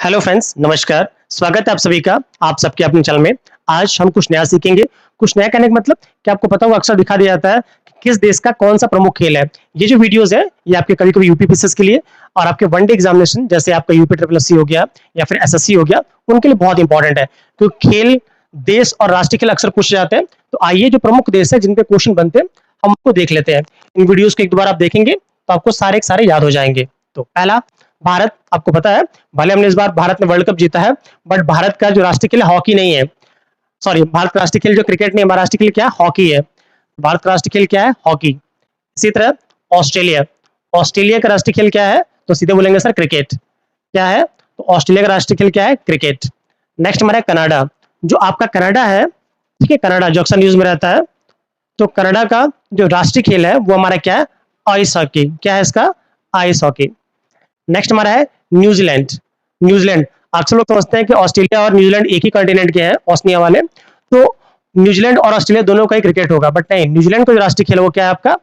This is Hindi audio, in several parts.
हेलो फ्रेंड्स, नमस्कार। स्वागत है आप सभी का आप सबके अपने चैनल में। आज हम कुछ नया सीखेंगे। कुछ नया कहने का मतलब कि आपको पता होगा अक्सर दिखा दिया जाता है कि किस देश का कौन-सा प्रमुख खेल है। ये जो वीडियोज़ है, ये आपके कभी-कभी यूपीपीसीएस के लिए और आपके वन डे एग्जामिनेशन जैसे आपका यूपी ट्रिपल एससी हो गया या फिर एसएससी हो गया, उनके लिए बहुत इंपॉर्टेंट है। क्योंकि खेल, देश और राष्ट्रीय खेल अक्सर पूछे जाते हैं। तो आइए जो प्रमुख देश है जिन पे क्वेश्चन बनते हैं, हम उनको देख लेते हैं। इन वीडियोज़ को एक दो बार आप देखेंगे तो आपको सारे के सारे याद हो जाएँगे। तो पहला भारत, आपको पता है भले हमने इस बार भारत ने वर्ल्ड कप जीता है, बट भारत का जो राष्ट्रीय खेल है हॉकी नहीं है। सॉरी, भारत का राष्ट्रीय खेल जो क्रिकेट नहीं है, हमारा राष्ट्रीय खेल क्या है? हॉकी है। भारत का राष्ट्रीय खेल क्या है? हॉकी। इसी तरह ऑस्ट्रेलिया, ऑस्ट्रेलिया का राष्ट्रीय खेल क्या है? तो सीधे बोलेंगे सर क्रिकेट। क्या है? तो ऑस्ट्रेलिया का राष्ट्रीय खेल क्या है? क्रिकेट। नेक्स्ट हमारा कनाडा, जो आपका कनाडा है, ठीक है, कनाडा जो अक्सर न्यूज में रहता है, तो कनाडा का जो राष्ट्रीय खेल है वो हमारा क्या है? Ice hockey. क्या है इसका? Ice hockey. नेक्स्ट हमारा है न्यूजीलैंड। न्यूजीलैंड, अक्सर लोग समझते हैं कि ऑस्ट्रेलिया और न्यूजीलैंड एक ही कॉन्टिनेंट के हैं, ओशनिया वाले। तो न्यूजीलैंड और ऑस्ट्रेलिया दोनों का ही क्रिकेट होगा, बट नहीं, न्यूजीलैंड का जो राष्ट्रीय खेल है वो क्या है आपका?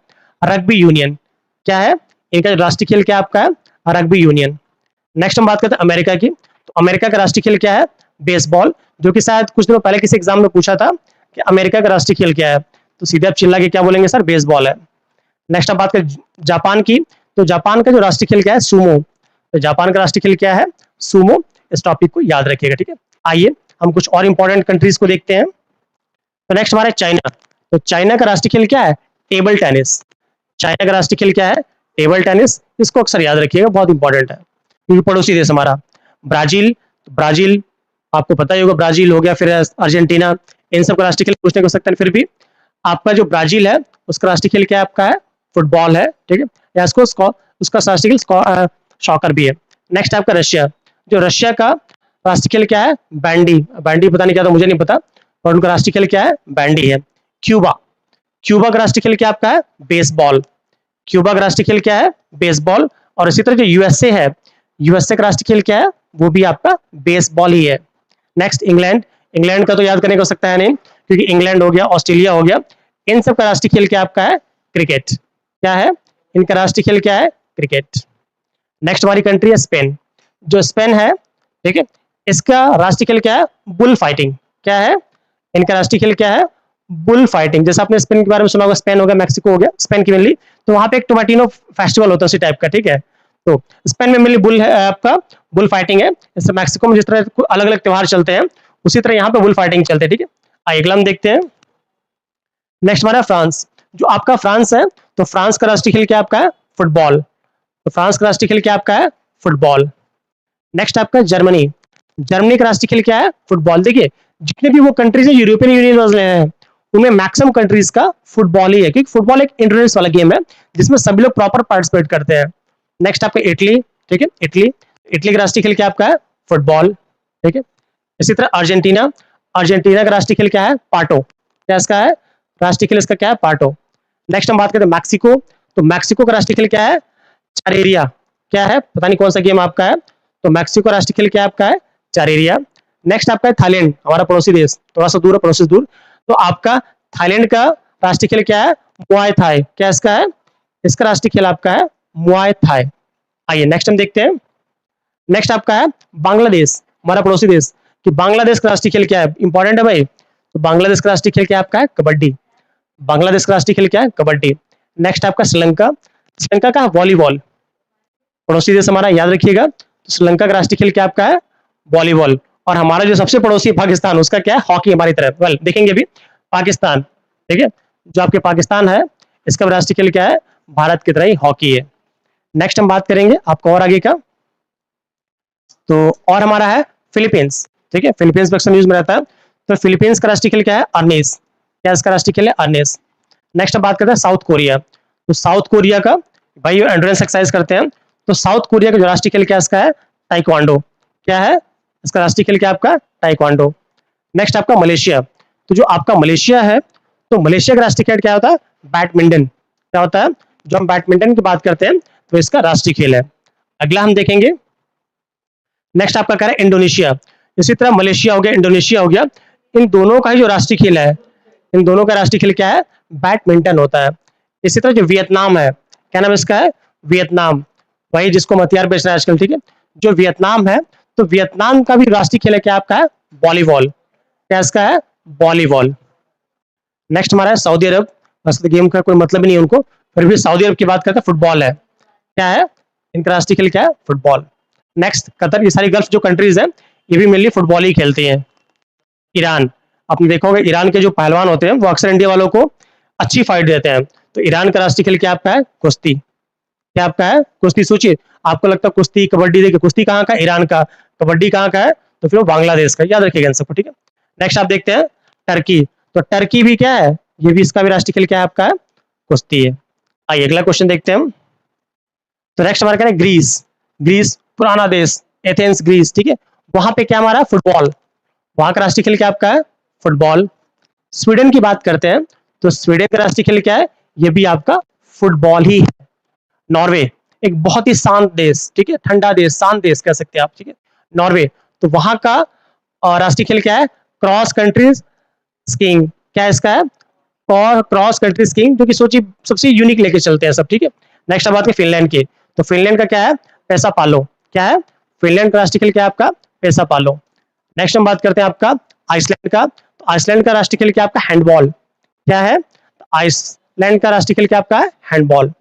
Rugby union. क्या है? इनका जो राष्ट्रीय खेल क्या आपका है? Rugby union. नेक्स्ट हम बात करते हैं अमेरिका की। तो अमेरिका का राष्ट्रीय खेल क्या है? बेसबॉल, जो कि शायद कुछ दिनों पहले किसी एग्जाम में पूछा था कि अमेरिका का राष्ट्रीय खेल क्या है, तो सीधे आप चिल्ला के क्या बोलेंगे सर? बेसबॉल है। नेक्स्ट हम बात करें जापान की। तो जापान का जो राष्ट्रीय खेल क्या है? सूमो। तो जापान का राष्ट्रीय खेल क्या है? सूमो। इस टॉपिक को याद रखिएगा, ठीक है। आइए हम कुछ और इंपॉर्टेंट कंट्रीज को देखते हैं। तो नेक्स्ट हमारा चाइना। तो चाइना का राष्ट्रीय खेल क्या है? Table tennis. चाइना का राष्ट्रीय खेल क्या है? Table tennis. इसको अक्सर याद रखिएगा, बहुत इंपॉर्टेंट है। क्योंकि पड़ोसी देश हमारा ब्राजील। तो ब्राजील आपको पता ही होगा, ब्राजील हो गया, फिर अर्जेंटीना, इन सब का राष्ट्रीय खेल पूछने को सकते हैं। फिर भी आपका जो ब्राजील है उसका राष्ट्रीय खेल क्या है? आपका है फुटबॉल है, ठीक है। या इसको उसका राष्ट्रीय खेल सॉकर भी है। नेक्स्ट आपका रशिया। जो रशिया का राष्ट्रीय खेल क्या है? बैंडी। बैंडी पता नहीं क्या था, मुझे नहीं पता, पर उनका राष्ट्रीय खेल क्या है? बैंडी है। क्यूबा, क्यूबा का राष्ट्रीय खेल क्या आपका है? बेसबॉल। क्यूबा का राष्ट्रीय खेल क्या है? बेसबॉल। और इसी तरह जो यूएसए है, यूएसए का राष्ट्रीय खेल क्या है? वो भी आपका बेसबॉल ही है। Next England. इंग्लैंड का तो याद करने को सकता है नहीं, क्योंकि इंग्लैंड हो गया, ऑस्ट्रेलिया हो गया, इन सब का राष्ट्रीय खेल क्या आपका है? क्रिकेट। क्या है? इनका राष्ट्रीय खेल क्या है? क्रिकेट। नेक्स्ट हमारी कंट्री है स्पेन। जो स्पेन है, ठीक है, इसका राष्ट्रीय खेल क्या है? Bull fighting. क्या है? इनका राष्ट्रीय खेल क्या है? Bull fighting. जैसे आपने स्पेन के बारे में सुना होगा, स्पेन हो गया, मैक्सिको हो गया, स्पेन की मेनली, तो वहां पे एक टोमाटिनो फेस्टिवल होता है उसी टाइप का, ठीक है। तो स्पेन में मेनली बुल है आपका, बुल फाइटिंग है। जैसे मैक्सिको में जिस तरह अलग अलग त्योहार चलते हैं, उसी तरह यहाँ पे बुल फाइटिंग चलते हैं, ठीक है। आइए अगला हम देखते हैं। नेक्स्ट हमारा फ्रांस। जो आपका फ्रांस है, तो फ्रांस का राष्ट्रीय खेल क्या आपका है? फुटबॉल। तो फ्रांस का राष्ट्रीय खेल क्या आपका है? फुटबॉल। नेक्स्ट आपका जर्मनी। जर्मनी का राष्ट्रीय खेल क्या है? फुटबॉल। देखिए, जितने भी वो कंट्रीज है यूरोपियन यूनियन वाले हैं, उनमें मैक्सिमम कंट्रीज का फुटबॉल ही है, क्योंकि फुटबॉल एक इंटरनेशनल वाला गेम है जिसमें सभी लोग प्रॉपर पार्टिसिपेट करते हैं। नेक्स्ट आपका इटली, ठीक है, इटली। इटली का राष्ट्रीय खेल क्या आपका है? फुटबॉल, ठीक है। इसी तरह अर्जेंटीना। अर्जेंटीना का राष्ट्रीय खेल क्या है? पाटो। क्या इसका है? राष्ट्रीय खेल इसका क्या है? पाटो। नेक्स्ट हम बात करते हैं मैक्सिको। तो मैक्सिको का राष्ट्रीय खेल क्या है? चारेरिया। क्या है? पता नहीं कौन सा गेम आपका है। तो मैक्सिको राष्ट्रीय खेल क्या आपका है? चारेरिया। नेक्स्ट आपका है थाईलैंड, हमारा पड़ोसी देश, थोड़ा सा दूर है, पड़ोसी दूर। तो आपका थाईलैंड का राष्ट्रीय खेल क्या है? Muay Thai. क्या इसका है? इसका राष्ट्रीय खेल आपका है मुआय थाई। आइए नेक्स्ट हम देखते हैं। नेक्स्ट आपका है बांग्लादेश, हमारा पड़ोसी देश, कि बांग्लादेश का राष्ट्रीय खेल क्या है? इंपॉर्टेंट है भाई। तो बांग्लादेश का राष्ट्रीय खेल क्या आपका है? कबड्डी। बांग्लादेश का राष्ट्रीय खेल क्या है? कबड्डी। नेक्स्ट आपका श्रीलंका। श्रीलंका का वॉलीबॉल, पड़ोसी देश हमारा, याद रखिएगा। तो श्रीलंका का राष्ट्रीय खेल क्या आपका है? वॉलीबॉल। और हमारा जो सबसे पड़ोसी पाकिस्तान, उसका क्या है? हॉकी हमारी तरफ। वेल देखेंगे अभी पाकिस्तान, ठीक है, जो आपके पाकिस्तान है, इसका राष्ट्रीय खेल क्या है? भारत की तरह ही हॉकी है। नेक्स्ट हम बात करेंगे आपका और आगे का। तो और हमारा है फिलीपींस, ठीक है, फिलीपींस अक्सर न्यूज में रहता है। तो फिलीपींस का राष्ट्रीय खेल क्या है? अर्नेस। क्या इसका राष्ट्रीय खेल है? अर्नेस। नेक्स्ट हम बात करते हैं साउथ कोरिया। तो साउथ कोरिया का, भाई एंड्योरेंस एक्सरसाइज करते हैं, तो साउथ कोरिया का जो राष्ट्रीय खेल क्या इसका है? टाइक्वांडो। क्या है इसका राष्ट्रीय खेल? क्या आपका? टाइक्वांडो। नेक्स्ट आपका मलेशिया। तो जो आपका मलेशिया है, तो मलेशिया का राष्ट्रीय खेल क्या होता है? बैडमिंटन। क्या होता है? जो हम बैडमिंटन की बात करते हैं, तो इसका राष्ट्रीय खेल है। अगला हम देखेंगे। नेक्स्ट आपका क्या है? इंडोनेशिया। इसी तरह मलेशिया हो गया, इंडोनेशिया हो गया, इन दोनों का ही जो राष्ट्रीय खेल है, इन दोनों का राष्ट्रीय खेल क्या है? बैडमिंटन होता है। इसी तरह जो वियतनाम है, क्या नाम इसका है? वियतनाम। वही जिसको हम हथियार बेच रहे हैं आजकल, ठीक है, जो वियतनाम है, तो वियतनाम का भी राष्ट्रीय खेल है क्या आपका है वॉलीबॉल, क्या इसका है वॉलीबॉल। नेक्स्ट हमारा है सऊदी अरब, बस गेम का कोई मतलब ही नहीं है उनको, फिर भी सऊदी अरब की बात करते हैं फुटबॉल है, क्या है इनका राष्ट्रीय खेल क्या है फुटबॉल। नेक्स्ट कतर, ये सारी गल्फ जो कंट्रीज है ये भी मेनली फुटबॉल ही खेलती हैं। ईरान, आपने देखा होगा ईरान के जो पहलवान होते हैं वो अक्सर इंडिया वालों को अच्छी फाइट देते हैं, तो ईरान का राष्ट्रीय खेल क्या आपका है कुश्ती, क्या आपका है कुश्ती। सोचिए आपको लगता है कुश्ती कबड्डी, देखिए कुश्ती कहाँ का ईरान का, कबड्डी कहाँ का है तो फिर वो बांग्लादेश का, याद रखिएगा इन सबको, ठीक है। नेक्स्ट आप देखते हैं टर्की, तो टर्की भी क्या है, ये भी इसका भी राष्ट्रीय खेल क्या है आपका कुश्ती है। आइए अगला क्वेश्चन देखते हैं हम। तो नेक्स्ट हमारा क्या है ग्रीस, ग्रीस पुराना देश, एथेंस ग्रीस, ठीक है, वहां पे क्या हमारा फुटबॉल, वहां का राष्ट्रीय खेल क्या आपका है फुटबॉल। स्वीडन की बात करते हैं, तो स्वीडन का राष्ट्रीय खेल क्या है, ये भी आपका फुटबॉल ही है। नॉर्वे, एक बहुत ही शांत देश, ठीक है, ठंडा देश, शांत देश कह सकते हैं आप, ठीक है, नॉर्वे, तो वहां का राष्ट्रीय खेल क्या है क्रॉस कंट्री स्कीइंग, क्या इसका है और क्रॉस कंट्री स्कीइंग, जो कि सोचिए सबसे यूनिक लेके चलते हैं सब, ठीक है। नेक्स्ट बात है फिनलैंड की, तो फिनलैंड का क्या है पैसा पालो, क्या है फिनलैंड का राष्ट्रीय खेल क्या है आपका पैसा पालो। नेक्स्ट हम बात करते हैं आपका आइसलैंड का, तो आइसलैंड का राष्ट्रीय खेल क्या आपका हैंडबॉल, क्या है आइसलैंड का राष्ट्रीय खेल क्या आपका है हैंडबॉल।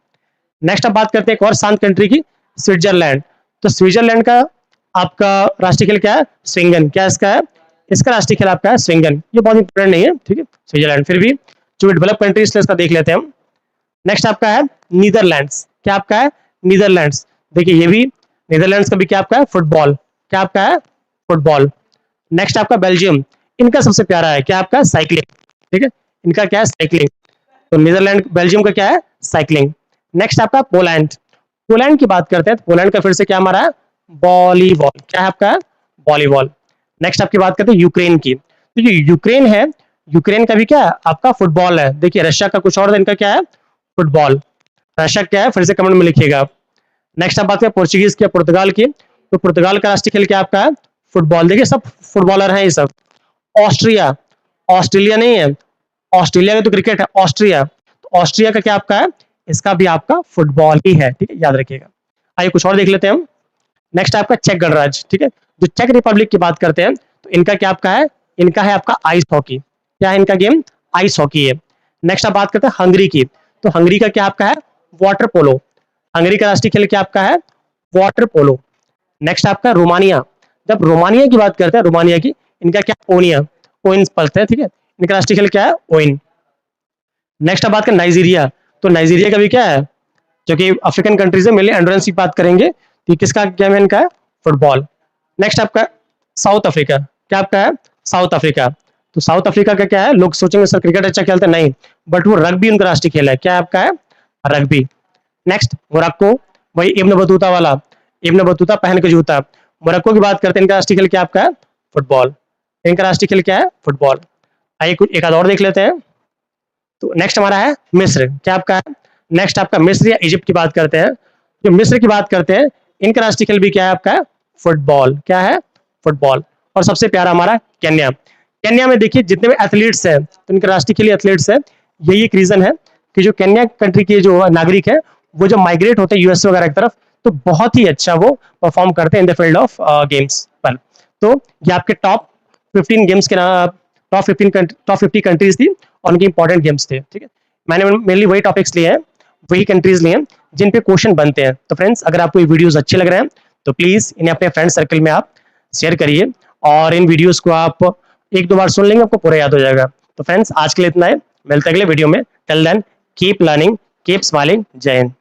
नेक्स्ट अब बात करते हैं एक और शांत कंट्री की, स्विट्जरलैंड, तो स्विट्जरलैंड का आपका राष्ट्रीय खेल क्या है स्विंगन, क्या इसका है इसका राष्ट्रीय खेल आपका है स्विंगन, ये बहुत इंपॉर्टेंट नहीं है, ठीक है स्विट्जरलैंड, फिर भी जो डेवलप कंट्रीज इसका देख लेते हैं हम। नेक्स्ट आपका है नीदरलैंड्स, क्या आपका है नीदरलैंड्स, देखिए ये भी नीदरलैंड्स का भी क्या आपका है फुटबॉल, क्या आपका है फुटबॉल। नेक्स्ट आपका बेल्जियम, इनका सबसे प्यारा है क्या आपका साइकिलिंग, ठीक है, इनका क्या है साइकिलिंग, तो नीदरलैंड बेल्जियम का क्या है साइकिलिंग। नेक्स्ट आपका पोलैंड, पोलैंड की बात करते हैं, तो पोलैंड का फिर से क्या हमारा वॉलीबॉल, क्या है आपका वॉलीबॉल। नेक्स्ट आपकी बात करते हैं यूक्रेन की, तो जो यूक्रेन है यूक्रेन का भी क्या है आपका फुटबॉल है, देखिए रशिया का कुछ और है, इनका क्या है फुटबॉल, रशिया क्या है फिर से कमेंट में लिखिएगा आप। नेक्स्ट आप बात करें पुर्तगाल की, पुर्तगाल की, तो पुर्तगाल का राष्ट्रीय खेल क्या आपका है फुटबॉल, देखिए सब फुटबॉलर हैं ये सब। ऑस्ट्रिया, ऑस्ट्रेलिया नहीं है, ऑस्ट्रेलिया का तो क्रिकेट है, ऑस्ट्रिया, तो ऑस्ट्रिया का क्या आपका है इसका भी आपका फुटबॉल ही है, ठीक है याद रखिएगा। आइए कुछ और देख लेते हैं हम। नेक्स्ट आपका चेक गणराज्य, ठीक है, जो चेक रिपब्लिक की बात करते हैं, तो इनका क्या आपका है इनका है आपका आइस हॉकी, क्या है इनका गेम आइस हॉकी है। नेक्स्ट आप बात करते हैं हंगरी की, तो हंगरी का क्या आपका है वाटर पोलो, हंगरी का राष्ट्रीय खेल क्या आपका है वाटर पोलो। नेक्स्ट आपका रोमानिया, जब रोमानिया की बात करते हैं रोमानिया की, इनका क्या ओनिया, ओइन पढ़ते हैं, ठीक है, इनका राष्ट्रीय खेल क्या है ओइन। नेक्स्ट आप बात करें नाइजीरिया, तो नाइजीरिया का भी क्या है जो कि अफ्रीकन कंट्रीज है, मेनली एंड्योरेंस की बात करेंगे, तो किसका गेम है इनका फुटबॉल। नेक्स्ट आपका साउथ अफ्रीका, क्या आपका है साउथ अफ्रीका, तो साउथ अफ्रीका का क्या है, लोग सोचेंगे सर क्रिकेट अच्छा खेलते नहीं, बट वो रग्बी उनका राष्ट्रीय खेल है, क्या आपका है रग्बी। नेक्स्ट मोरक्को, वही इब्न बतूता वाला, इब्न बतूता पहन के जूता, मोरक्को की बात करते हैं, इनका राष्ट्रीय खेल क्या आपका है फुटबॉल, इनका राष्ट्रीय खेल क्या है फुटबॉल। आइए कुछ एक आध और देख लेते हैं। तो नेक्स्ट हमारा है मिस्र, क्या आपका है नेक्स्ट आपका मिस्र या इजिप्ट की बात करते हैं, जो मिस्र की बात करते हैं इनका राष्ट्रीय खेल भी क्या है आपका फुटबॉल, क्या है फुटबॉल। और सबसे प्यारा हमारा केन्या, केन्या में देखिए जितने भी एथलीट्स हैं तो इनके राष्ट्रीय खेल एथलीट्स है, यही एक रीजन है कि जो केन्या कंट्री के जो नागरिक है वो जब माइग्रेट होते हैं यूएसए वगैरह की तरफ, तो बहुत ही अच्छा वो परफॉर्म करते हैं in the field of games पर। तो ये आपके टॉप 15 गेम्स के टॉप 50 कंट्रीज थी और उनकी इंपॉर्टेंट गेम्स थे, ठीक है। मैंने मेनली वही टॉपिक्स लिए हैं, वही कंट्रीज लिए हैं जिन पे क्वेश्चन बनते हैं। तो फ्रेंड्स अगर आपको ये वीडियोस अच्छे लग रहे हैं तो प्लीज इन्हें अपने फ्रेंड सर्कल में आप शेयर करिए, और इन वीडियोस को आप एक दो बार सुन लेंगे आपको पूरा याद हो जाएगा। तो फ्रेंड्स आज के लिए इतना है, मिलते हैं अगले वीडियो में, till then keep learning keep smiling, जय हिंद।